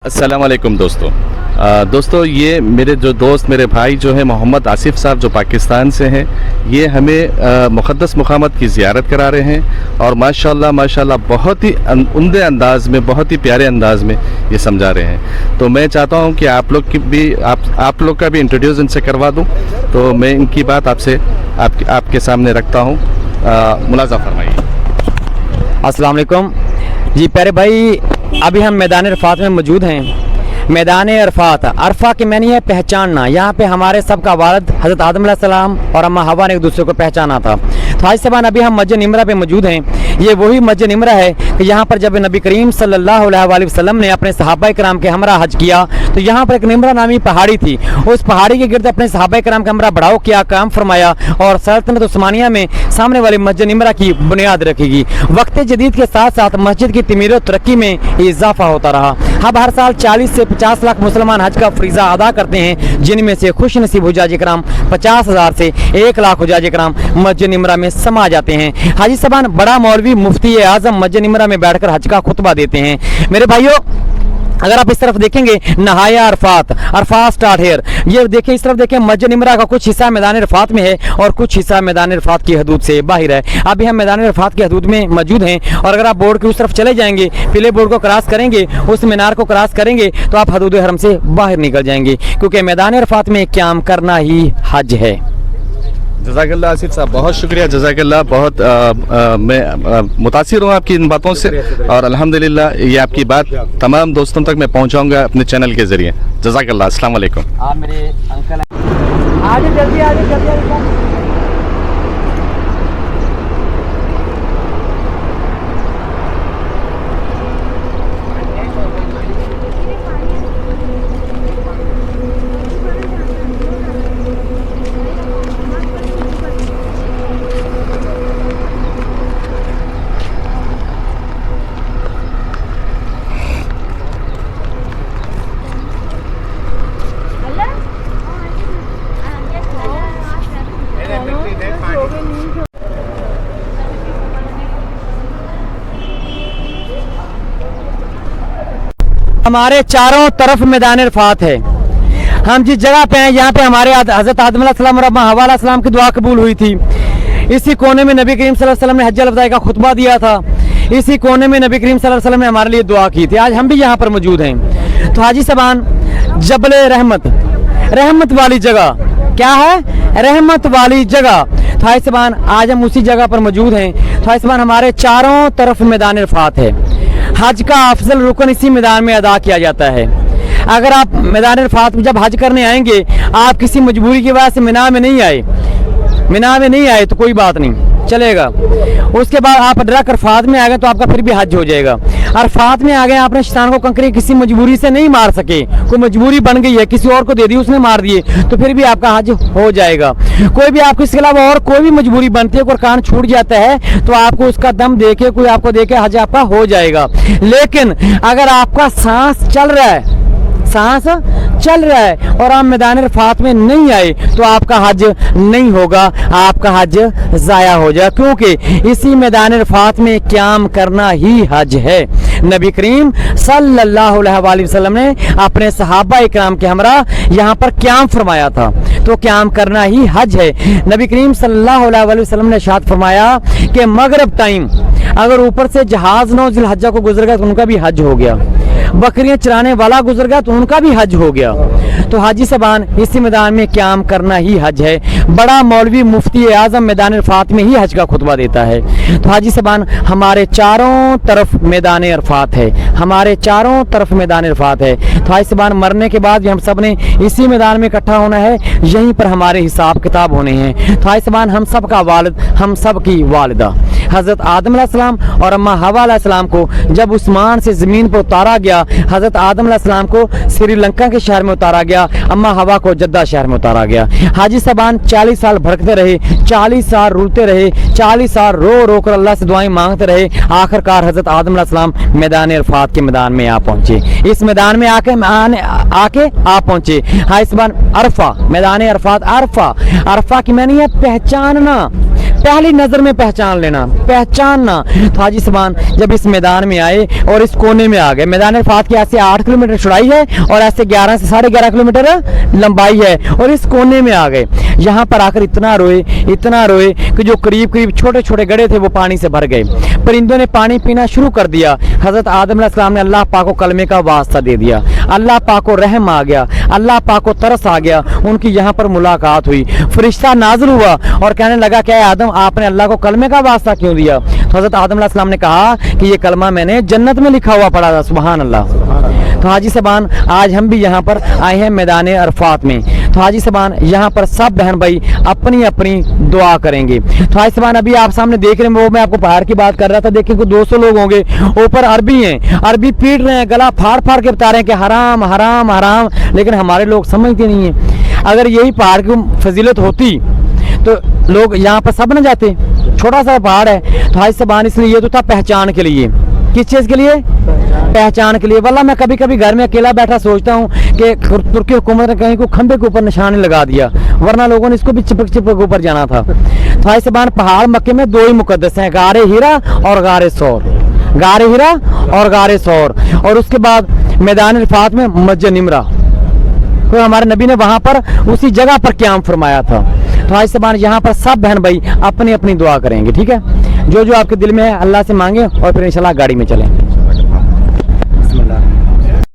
अस्सलाम वालेकुम दोस्तों ये मेरे जो दोस्त मेरे भाई जो है मोहम्मद आसिफ साहब जो पाकिस्तान से हैं, ये हमें मुक़द्दस मक़ामात की ज़ियारत करा रहे हैं और माशाल्लाह बहुत ही उम्दे अंदाज में, बहुत ही प्यारे अंदाज में ये समझा रहे हैं। तो मैं चाहता हूँ कि आप लोग की भी आप लोग का भी इंट्रोड्यूस इनसे करवा दूँ। तो मैं इनकी बात आपके सामने रखता हूँ। मुलाज़ा फरमाइए। अस्सलाम वालेकुम जी प्यारे भाई, अभी हम मैदान अरफात में मौजूद हैं। मैदान अरफात, अरफा के मैंने है पहचानना। यहाँ पे हमारे सबका वालिद हज़रत आदम अलैहिस्सलाम और अम्मा हवा ने एक दूसरे को पहचाना था। तो आज सबान अभी हम मस्जिद निमरा पे मौजूद हैं। ये वही मस्जिद निमरा है कि यहाँ पर जब नबी करीम सल्लल्लाहु अलैहि वसल्लम ने अपने सहाबा कराम के हमरा हज किया तो यहाँ पर एक निमरा नामी पहाड़ी थी। उस पहाड़ी के गिर्द अपने सहाबा कराम का हमरा बढ़ाव किया, काम फरमाया और सल्तनत उस्मानिया में सामने वाली मस्जिद निमरा की बुनियाद रखेगी। वक्त जदीद के साथ साथ मस्जिद की तमीर और तरक्की में इजाफा होता रहा। अब हर साल 40 से 50 लाख मुसलमान हज का फरीज़ा अदा करते हैं, जिनमें से खुश नसीब हुजाज कराम 50,000 से 1 लाख हुजाज कराम मस्जिद निमरा में समा जाते हैं। हाजी साहबान बड़ा मौलवी मुफ्ती आज़म मस्जिद निमरा में बैठकर हज का खुतबा देते हैं। मेरे भाइयों, अगर आप इस तरफ देखेंगे नहाया अरफात, अरफात स्टार्ट हेयर, ये देखिए इस तरफ देखें मस्जिद निमरा का कुछ हिस्सा मैदान अरफात में है और कुछ हिस्सा मैदान अरफात की हदूद से बाहर है। अभी हम मैदान अरफात की हदूद में मौजूद हैं और अगर आप बोर्ड के उस तरफ चले जाएंगे, पीले बोर्ड को क्रॉस करेंगे, उस मीनार को क्रॉस करेंगे तो आप हदूद हरम से बाहर निकल जाएंगे, क्योंकि मैदान अरफात में क़याम करना ही हज है। जज़ाकल्लाह आसिफ साहब, बहुत शुक्रिया, जज़ाकल्लाह। बहुत मैं मुतासिर हूँ आपकी इन बातों से और अल्हम्दुलिल्लाह ये आपकी बात तमाम दोस्तों तक मैं पहुँचाऊँगा अपने चैनल के ज़रिए। जज़ाकल्लाह, अस्सलाम वालेकुम। आप मेरे अंकल आगे जल्दी हमारे चारों तरफ मैदान अरफात है। हम जिस जगह पे हैं यहाँ पे हमारे हज़रत आदम अलैहिस्सलाम और अम्मा हवा अलैहिस्सलाम की दुआ कबूल हुई थी। इसी कोने में नबी करीम सल्लल्लाहु अलैहि वसल्लम ने हज्जुल वदाई का खुतबा दिया था। इसी कोने में नबी करीम सल्लल्लाहु अलैहि वसल्लम ने हमारे लिए दुआ की थी। आज हम भी यहाँ पर मौजूद हैं। तो हाजी साहबान, जबल रहमत, रहमत वाली जगह क्या है? रहमत वाली जगह। तो हाजी साहबान, आज हम उसी जगह पर मौजूद हैं। तो हाजी साहबान, हमारे चारों तरफ मैदान अरफात है। हज का अफजल रुकन इसी मैदान में अदा किया जाता है। अगर आप मैदान अरफात में जब हज करने आएंगे, आप किसी मजबूरी की वजह से मीना में नहीं आए तो कोई बात नहीं, चलेगा। उसके बाद आप डायरेक्ट अरफात में आ गए तो आपका फिर भी हज हो जाएगा। अरफात में आ गए, आपने शैतान को कंकरी किसी मजबूरी से नहीं मार सके, कोई मजबूरी बन गई है, किसी और को दे दी, उसने मार दिए, तो फिर भी आपका हज हो जाएगा। कोई भी आपको इसके अलावा और कोई भी मजबूरी बनती है, कोई कान छूट जाता है तो आपको उसका दम देके, कोई आपको देके हज आपका हो जाएगा। लेकिन अगर आपका सांस चल रहा है और आप मैदान अरफात में नहीं आए तो आपका हज नहीं होगा, आपका हज ज़ाया हो जाए, क्योंकि इसी मैदान अरफात में क़याम करना ही हज है। नबी करीम सल्लल्लाहु अलैहि वसल्लम ने अपने सहाबा इकराम के हमरा यहाँ पर क़याम फरमाया था, तो क़याम करना ही हज है। नबी करीम सल्लल्लाहु अलैहि वसल्लम ने इरशाद फरमाया कि मगरिब टाइम अगर ऊपर से जहाज नौ ज़िलहज्जा को गुजर गया तो उनका भी हज हो गया, बकरियां चराने वाला गुजर गया तो उनका भी हज हो गया। तो हाजी साहबान, इसी मैदान में क़याम करना ही हज है। बड़ा मौलवी मुफ्ती आज़म मैदान अरफात में ही हज का खुतबा देता है। तो हाजी साहबान, हमारे चारों तरफ मैदान अरफात है, हमारे चारों तरफ मैदान अरफात है। तो हाजी साहबान, मरने के बाद भी हम सब ने इसी मैदान में इकट्ठा होना है, यहीं पर हमारे हिसाब किताब होने हैं। तो हाजी साहबान, हम सब का वालिद, हम सब की वालिदा हज़रत आदम अलैहिस्सलाम और अम्मा हवा अलैहिस्सलाम को जब उस्मान से ज़मीन पर उतारा गया, हज़रत आदम अलैहिस्सलाम को श्रीलंका के शहर में उतारा गया, अम्मा हवा को जद्दा शहर में उतारा गया। हाजी साहबान 40 साल भटकते रहे, 40 साल रुलते रहे, 40 साल रो कर अल्लाह से दुआएं मांगते रहे। आखिरकार हज़रत आदम अलैहिस्सलाम मैदान अरफात के मैदान में आ पहुंचे। इस मैदान में आके आ पहुंचे। हाजी साहबान, अरफा, मैदान अरफात, अरफा की मैंने पहचानना, पहली नजर में पहचान लेना, पहचानना। तो हाजी साहबान जब इस मैदान में आए और इस कोने में आ गए, मैदान अरफात की ऐसे 8 किलोमीटर चौड़ाई है और ऐसे 11 से 11.5 किलोमीटर लंबाई है, और इस कोने में आ गए। यहाँ पर आकर इतना रोए कि जो करीब करीब छोटे छोटे गड्ढे थे वो पानी से भर गए। परिंदों ने पानी पीना शुरू कर दिया। हजरत आदम अलैहिस्सलाम ने अल्लाह पाक को कलमे का वास्ता दे दिया, अल्लाह पाक को रहम आ गया, अल्लाह पाक को तरस आ गया। उनकी यहाँ पर मुलाकात हुई, फरिश्ता नाज़िल हुआ और कहने लगा क्या आदम आपने अल्लाह को कलमे का वास्ता क्यों दिया? तो हजरत आदम अलैहिस्सलाम ने कहा कि ये कलमा मैंने जन्नत में लिखा हुआ पढ़ा था। सुभान अल्लाह। तो हाजी साहबान आज हम भी यहाँ पर आए हैं मैदान अरफात में। तो हाजी साहबान यहाँ पर सब बहन भाई अपनी अपनी दुआ करेंगे। तो हाजी साहबान अभी आप सामने देख रहे हैं, वो मैं आपको पहाड़ की बात कर रहा था, देखिए कुछ 200 लोग होंगे, ऊपर अरबी हैं, अरबी पीट रहे हैं, गला फाड़ फाड़ के बता रहे हैं कि हराम हराम हराम, लेकिन हमारे लोग समझते नहीं है। अगर यही पहाड़ की फजीलत होती तो लोग यहाँ पर सब न जाते। छोटा सा पहाड़ है। तो हाजी साहबान इसलिए ये तो था पहचान के लिए। किस चीज़ के लिए? पहचान के लिए। वल्लाह मैं कभी कभी घर में अकेला बैठा सोचता हूँ कि तुर्की हुकूमत ने कहीं को खंबे के ऊपर निशान लगा दिया, वरना लोगों ने इसको भी चिपक चिपक ऊपर जाना था। तो हाजी साहबान पहाड़ मक्के में 2 ही मुकद्दस हैं, गारे हीरा और गारे सौर, गारे हीरा और गारे सौर। और उसके बाद मैदान अरफात में मस्जिद निमरा, तो हमारे नबी ने वहाँ पर उसी जगह पर क़याम फरमाया था। तो हाजी साहबान यहाँ पर सब बहन भाई अपनी अपनी दुआ करेंगे, ठीक है? जो जो आपके दिल में है अल्लाह से मांगे और फिर इंशाल्लाह गाड़ी में चलें।